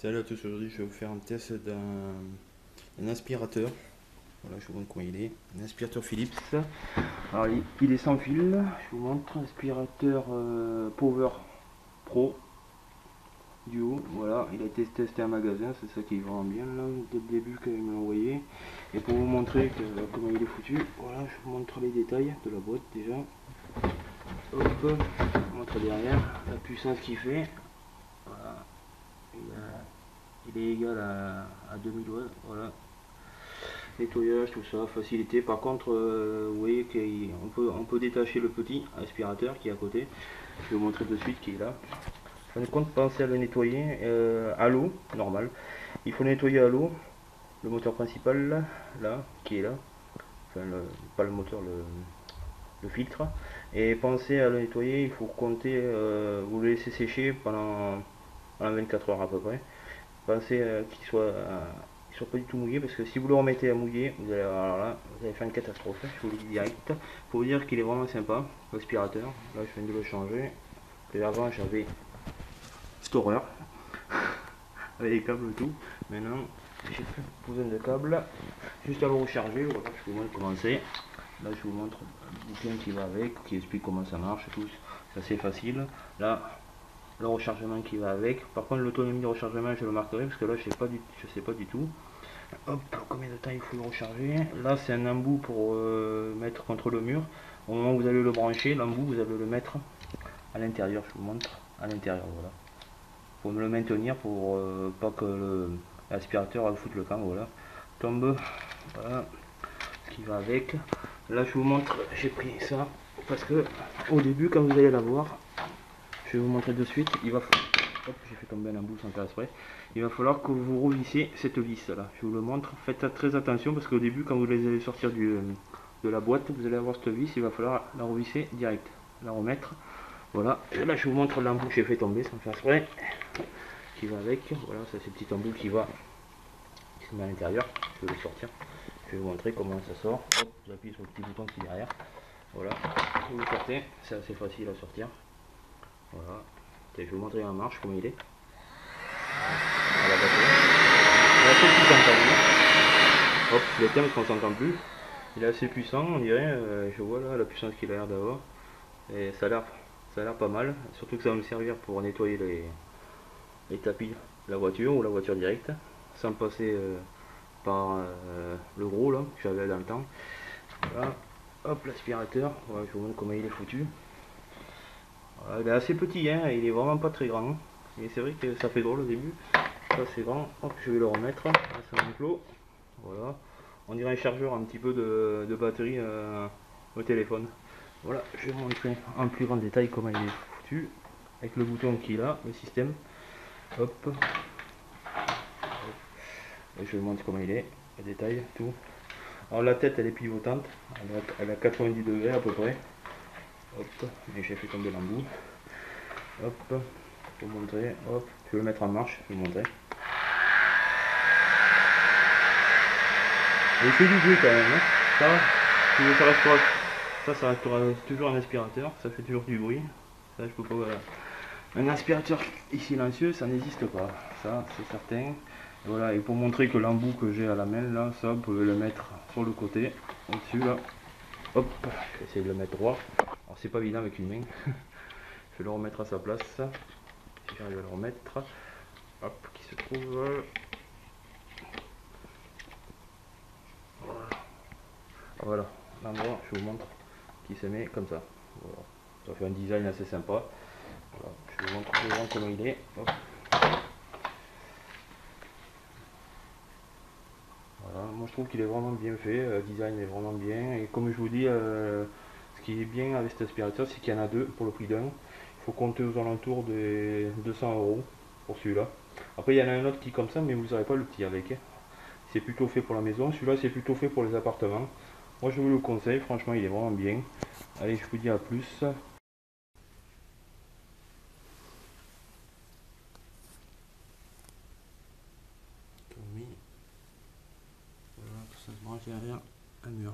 Salut à tous, aujourd'hui je vais vous faire un test d'un aspirateur. Voilà, je vous montre comment il est. Un aspirateur Philips. Alors il est sans fil. Je vous montre aspirateur Power Pro Duo. Voilà, il a été testé en magasin, c'est ça qui est vraiment bien là, dès le début quand il me l'a envoyé. Et pour vous montrer comment il est foutu, voilà, je vous montre les détails de la boîte déjà. Hop, je vous montre derrière la puissance qu'il fait. Voilà. Il est égal à 2000 watts, voilà. Nettoyage, tout ça, facilité. Par contre, vous voyez qu'on peut détacher le petit aspirateur qui est à côté. Je vais vous montrer de suite qui est là. Je compte penser à le nettoyer à l'eau, normal. Il faut nettoyer à l'eau le moteur principal là, qui est là. Enfin, pas le moteur, le filtre. Et pensez à le nettoyer, il faut compter, vous le laissez sécher pendant 24 heures à peu près. Pensez qu'il soit pas du tout mouillé, parce que si vous le remettez à mouiller, vous allez, alors là, vous allez faire une catastrophe, je vous le dis direct. Pour vous dire qu'il est vraiment sympa, l'aspirateur. Là je viens de le changer. Et avant j'avais cette horreur avec les câbles et tout. Maintenant j'ai plus besoin de câbles, juste à le recharger. Voilà, je vous montre comment c'est. Là je vous montre le bouquin qui va avec, qui explique comment ça marche et tout. C'est assez facile. Là le rechargement qui va avec. Par contre l'autonomie de rechargement je le marquerai, parce que là je sais pas du tout. Hop, combien de temps il faut le recharger. Là c'est un embout pour mettre contre le mur. Au moment où vous allez le brancher, l'embout vous allez le mettre à l'intérieur. Je vous montre à l'intérieur, voilà. Faut me le maintenir pour pas que l'aspirateur foute le camp, voilà. Tombe, voilà ce qui va avec. Là je vous montre, j'ai pris ça parce que au début quand vous allez l'avoir, je vais vous montrer de suite, il va falloir, hop, j'ai fait tomber un embout sans faire exprès. Il va falloir que vous revissez cette vis là. Je vous le montre, faites très attention parce qu'au début quand vous les allez sortir de la boîte, vous allez avoir cette vis, il va falloir la revisser direct, la remettre. Voilà, et là je vous montre l'embout que j'ai fait tomber sans faire exprès, qui va avec. Voilà, ça c'est le petit embout qui se met à l'intérieur. Je vais le sortir, je vais vous montrer comment ça sort. Hop, j'appuie sur le petit bouton qui est derrière. Voilà, vous le sortez, c'est assez facile à sortir. Voilà, je vais vous montrer en marche comment il est. À la batterie. Hop, je l'éteins parce qu'on s'entend plus. Il est assez puissant, on dirait. Je vois là la puissance qu'il a l'air d'avoir. Et ça a l'air pas mal. Surtout que ça va me servir pour nettoyer les tapis de la voiture ou la voiture directe. Sans passer par le gros là que j'avais dans le temps. Voilà. Hop, l'aspirateur. Voilà, je vous montre comment il est foutu. Voilà, il est assez petit, hein, il est vraiment pas très grand. Mais c'est vrai que ça fait drôle au début. Ça c'est grand. Hop, je vais le remettre. Là, c'est un clos. Voilà. On dirait un chargeur un petit peu de batterie au téléphone. Voilà, je vais vous montrer en plus grand détail comment il est foutu. Avec le bouton qu'il a, le système. Hop. Et je vais vous montrer comment il est. Le détail, tout. Alors la tête elle est pivotante. Elle a 90 degrés à peu près. Hop. Et j'ai fait tomber l'embout. Hop. Pour vous montrer. Hop. Je vais le mettre en marche. Je vais vous montrer. Il fait du bruit quand même, hein. Ça restera toujours un aspirateur, ça fait toujours du bruit. Ça, je peux pas. Voilà. Un aspirateur silencieux, ça n'existe pas, ça c'est certain. Et voilà, et pour montrer que l'embout que j'ai à la main là, ça vous pouvez le mettre sur le côté, au-dessus là. Hop, je vais essayer de le mettre droit. Alors c'est pas évident avec une main. Je vais le remettre à sa place. Si j'arrive à le remettre. Hop, qui se trouve. Voilà, l'endroit, je vous montre, qui se met comme ça. Voilà. Ça fait un design assez sympa. Voilà. Je vous montre devant comment il est. Hop. Voilà. Moi je trouve qu'il est vraiment bien fait, le design est vraiment bien. Et comme je vous dis, ce qui est bien avec cet aspirateur, c'est qu'il y en a deux pour le prix d'un. Il faut compter aux alentours des 200 € pour celui-là. Après il y en a un autre qui est comme ça, mais vous n'aurez pas le petit avec. C'est plutôt fait pour la maison. Celui-là c'est plutôt fait pour les appartements. Moi je vous le conseille, franchement il est vraiment bien. Allez, je vous dis à plus. Voilà, tout ça se branche derrière un mur.